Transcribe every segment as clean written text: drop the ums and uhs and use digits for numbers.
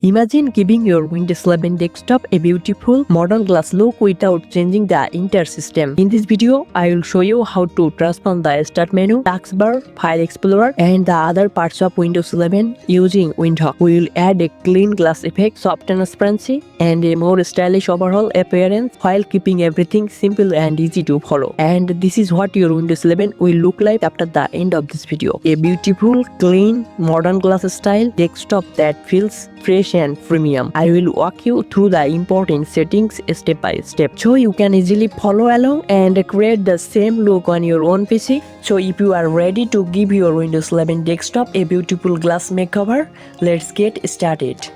Imagine giving your Windows 11 desktop a beautiful modern glass look without changing the entire system. In this video, I will show you how to transform the Start menu, Taskbar, File Explorer, and the other parts of Windows 11 using Windhawk. We will add a clean glass effect, soft transparency, and a more stylish overall appearance while keeping everything simple and easy to follow. And this is what your Windows 11 will look like after the end of this video. A beautiful, clean, modern glass style desktop that feels fresh and premium. I will walk you through the important settings step by step so you can easily follow along and create the same look on your own PC. So if you are ready to give your Windows 11 desktop a beautiful glass makeover, let's get started.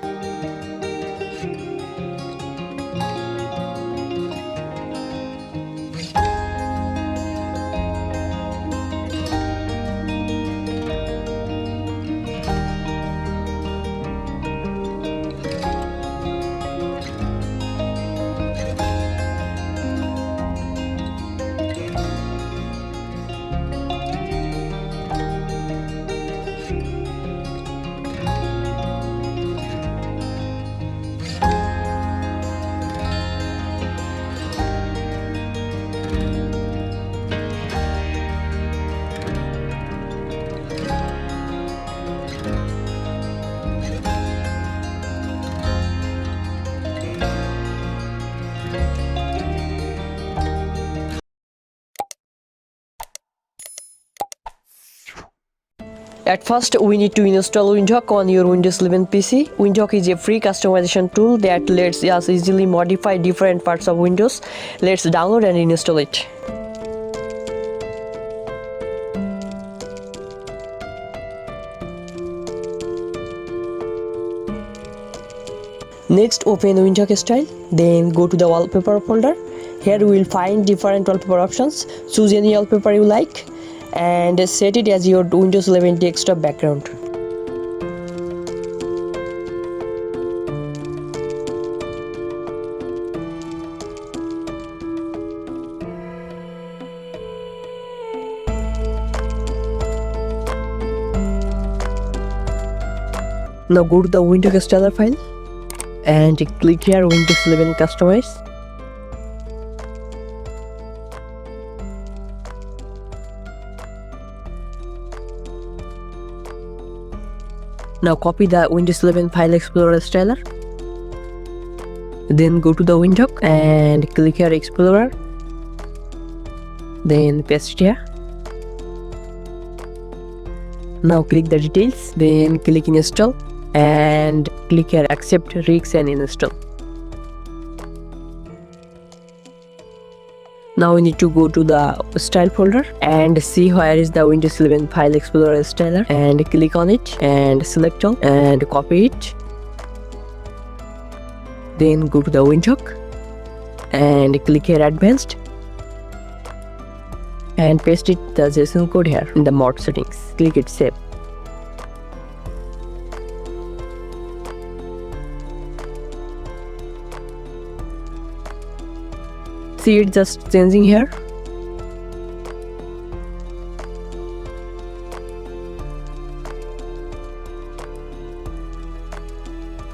At first, we need to install Windhawk on your Windows 11 PC. Windhawk is a free customization tool that lets us easily modify different parts of Windows. Let's download and install it. Next, open Windhawk style, then go to the wallpaper folder. Here we will find different wallpaper options. Choose any wallpaper you like and set it as your Windows 11 desktop background. Now go to the Windhawk installer file and click here Windows 11 Customize. Now copy the Windows 11 File Explorer styler. Then go to the Windhawk and click here Explorer. Then paste here. Now click the details. Then click Install and click here Accept Risks and Install. Now we need to go to the style folder and see where is the Windows 11 File Explorer styler and click on it and select all and copy it. Then go to the Windhawk and click here Advanced and paste it the JSON code here in the mod settings. Click it Save. See it just changing here.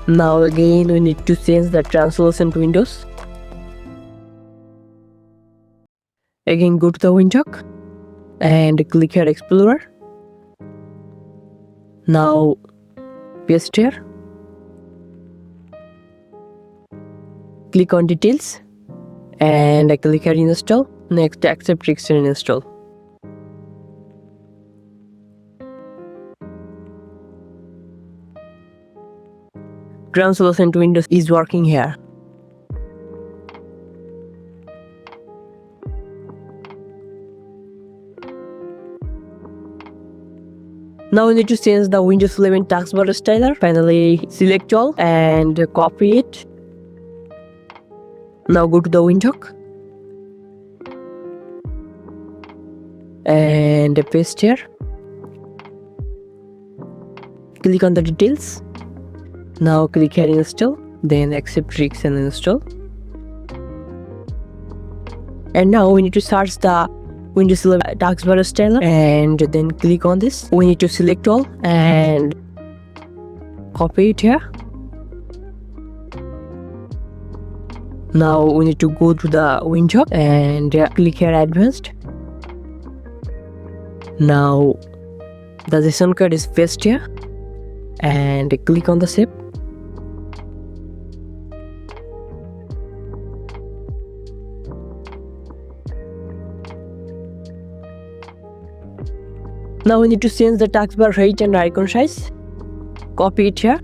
Now again we need to change the translucent windows. Again go to the Windhawk and click here Explorer. Now paste here. Click on Details and I click here Install. Next, Accept Risks and Install. Translucent Windows is working here. Now we need to change the Windows 11 Taskbar styler. Finally, select all and copy it. Now go to the Windhawk and paste here. Click on the details. Now click here Install, then Accept Risks and Install. And now we need to search the Windows 11 Taskbar styler and then click on this. We need to select all and copy it here Now we need to go to the Windhawk and click here advanced. Now the JSON code is pasted here and click on the shape. Now we need to change the taskbar height and icon size. Copy it here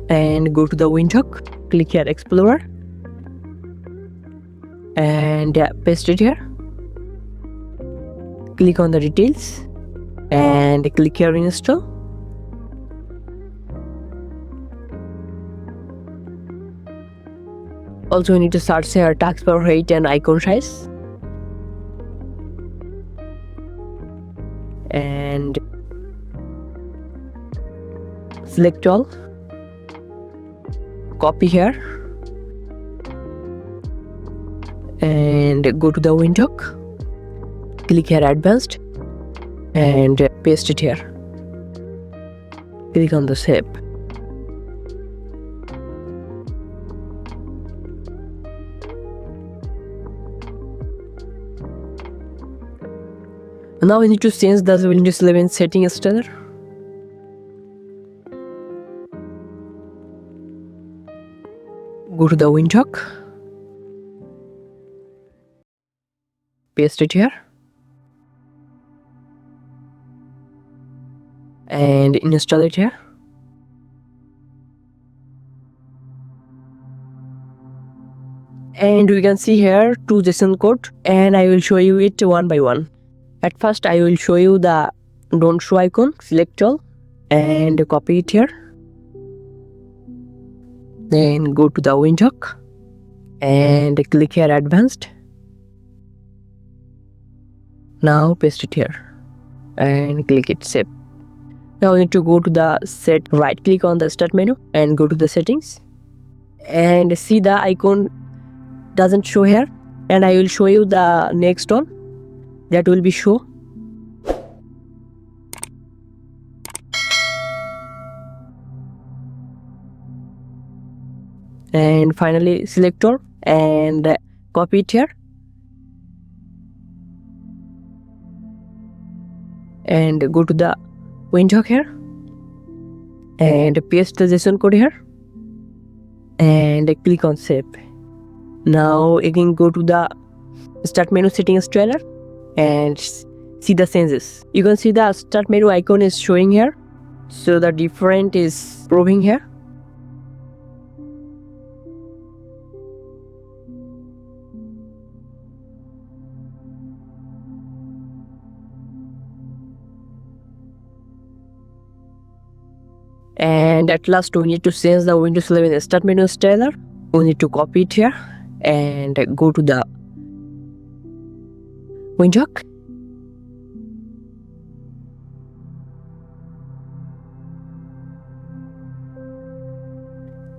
and go to the Windhawk. Click here Explorer and paste it here. Click on the details and click here install. Also we need to search here taskbar height and icon size and select all. Copy here and go to the Windhawk. Click here advanced and paste it here. Click on the shape. Now we need to change the Windows 11 setting style. Go to the Windhawk, paste it here and install it here. And we can see here two JSON code and I will show you it one by one. At first I will show you the don't show icon. Select all and copy it here. Then go to the Windhawk and click here advanced. Now paste it here and click it save. Now we need to go to the set, right click on the start menu and go to the settings and see the icon doesn't show here, and I will show you the next one that will be show. And finally select all and copy it here and go to the Windhawk here and paste the JSON code here and click on save. Now again go to the start menu settings trailer and see the changes. You can see the start menu icon is showing here, so the different is proving here. And at last we need to change the Windows 11 start menu style. We need to copy it here and go to the Windhawk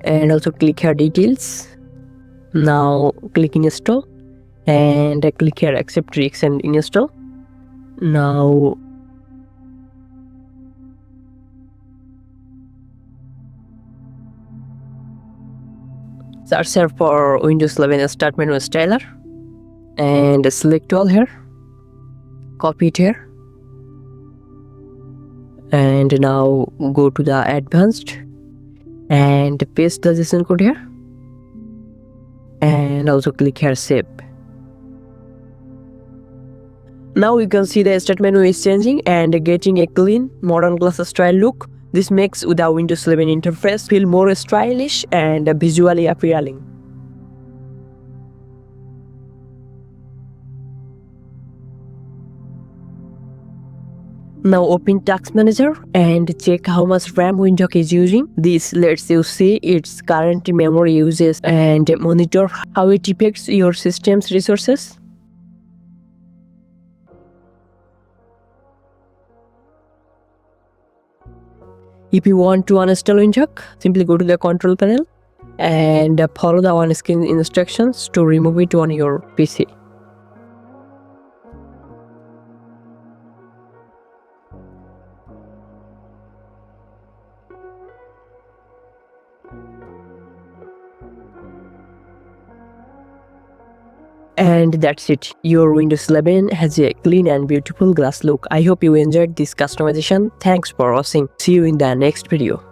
and also click here details. Now click install and click here accept tricks and install. Now search here for Windows 11 start menu styler and select all here, copy it here and now go to the advanced and paste the JSON code here and also click here save. Now you can see the start menu is changing and getting a clean modern glass style look. This makes the Windows 11 interface feel more stylish and visually appealing. Now open Task Manager and check how much RAM Windhawk is using. This lets you see its current memory uses and monitor how it affects your system's resources. If you want to uninstall Windhawk, simply go to the control panel and follow the on-screen instructions to remove it on your PC. And that's it. Your Windows 11 has a clean and beautiful glass look. I hope you enjoyed this customization. Thanks for watching. See you in the next video.